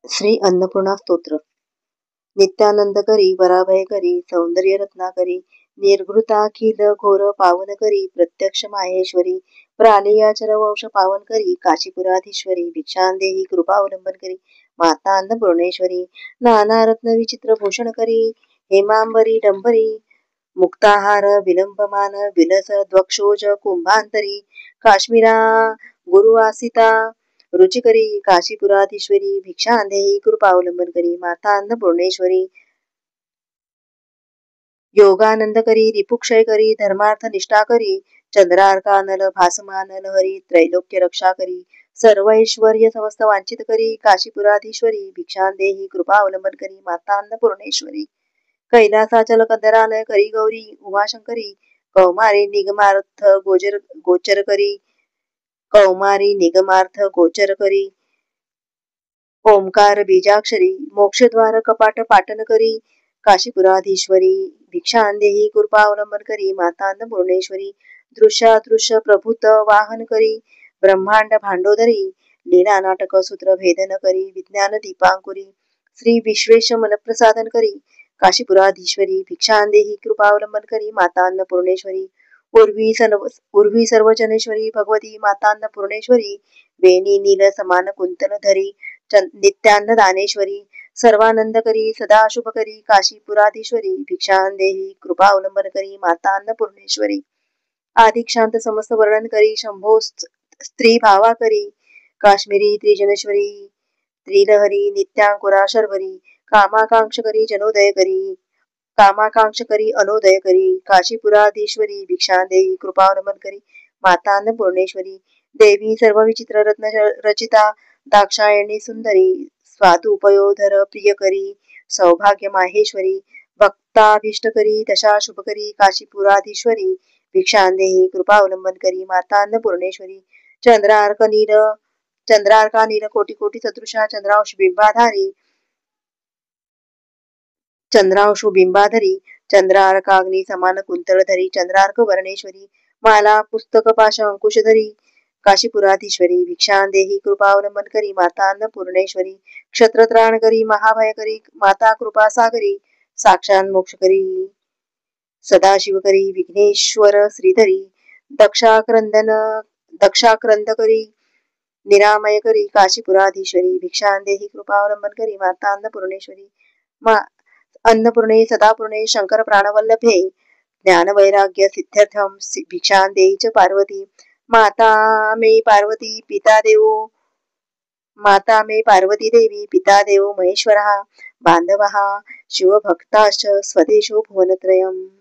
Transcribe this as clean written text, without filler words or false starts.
श्री अन्नपूर्णा स्तोत्र. नित्यानंद करी वराभय करी सौंदर्य रत्नाकरी निर्घृताखिल घोर पावन करी प्रत्यक्ष माहेश्वरी प्रालियाचर वंश पावन करी काशीपुराधीश्वरी भिक्षांदेही कृपावलंबन करी माता अन्नपूर्णेश्वरी नाना रत्न विचित्र भूषण करी हेमांबरी डंबरी मुक्ताहार विलंबमान विलस द्वक्षोज कुंभांतरी काश्मीरा गुरुवासिता रुचिकरी काशीपुराधीश्वरी भिक्षांदेही कृपावलंबन करी माता अन्नपूर्णेश्वरी योगानंद करी रिपुक्षय करी धर्मार्थ निष्ठा करी चंद्रार्कानल भासमान लहरी त्रैलोक्य रक्षा करी सर्व ऐश्वर्य समस्त वांछित करी काशीपुराधीश्वरी भिक्षांदेही कृपावलंबन करी माता अन्नपूर्णेश्वरी कैलासाचल कंदरालय करी गौरी उमाशंकरी कौमारी निगमार्थ गोचर करी कौमारी निगमार्थ गोचर करी ओंकार बीजाक्षरी मोक्षद्वार कपाट पाटन करी काशीपुराधीश्वरी भिक्षांदेही कृपावलंबन करी माता अन्नपूर्णेश्वरी दृश्यादृश्य प्रभूत वाहन करी ब्रह्मांड भांडोदरी लीला नाटक सूत्र भेदन करी विज्ञान दीपांकुरी श्री विश्वेश मनप्रसादन करी काशीपुराधीश्वरी भिक्षांदेही कृपावलंबन करी माता अन्नपूर्णेश्वरी उर्वी सर्वजनेश्वरी भगवती माता अन्नपूर्णेश्वरी वेणी नील समान कुंतल धरी नित्यान्नदानेश्वरी सर्वानंद करी सदा शुभ करी काशीपुराधीश्वरी भिक्षांदेही कृपावलंबन करी माता अन्नपूर्णेश्वरी आदिक शांत समस्त वर्णन करी शंभो स्त्री भावा करी काश्मीरी त्रिजनेश्वरी त्रिलहरी नित्यांकुरा शर्वरी कामाकांक्ष करी जनोदय करी कामाकांक्ष करी अनोदय करी काशीपुराधीश्वरी भिक्षांदेही कृपावलंबन करी माता अन्नपूर्णेश्वरी देवी सर्व विचित्र रत्न रचिता दाक्षायणी सुंदरी स्वादुपयोधर प्रियकरी सौभाग्य माहेश्वरी भक्ताभीष्टकरी दशा शुभकरी काशीपुराधीश्वरी भिक्षांदेही कृपावलंबन करी माता अन्नपूर्णेश्वरी चंद्रार्का नील कोटी कोटी सदृशा चंद्रांशु बिंबाधरी चंद्रार्काग्नी समान कुंतळधरी चंद्रार्क वर्णेश्वरी माला पुस्तक पाश अंकुशधरी काशीपुराधीश्वरी भिक्षांदेही कृपावलंबन करी माता अन्नपूर्णेश्वरी क्षत्रत्राण करी महाभय करी माता कृपा सागरी साक्षात मोक्ष करी सदाशिव करी विघ्नेश्वर श्रीधरी दक्षाक्रंद करी निरामय करी काशीपुराधीश्वरी भिक्षांदेही कृपावलंबन करी माता अन्नपूर्णेश्वरी अन्नपूर्णे सदापूर्णे शंकर प्राणवल्लभे ज्ञान वैराग्य सिद्ध्यर्थम भिक्षांदेही च पार्वती माता मे पार्वती देवी पिता देवो महेश्वरः बांधवः शिवभक्ताश्च स्वदेशो भुवनत्रयम्।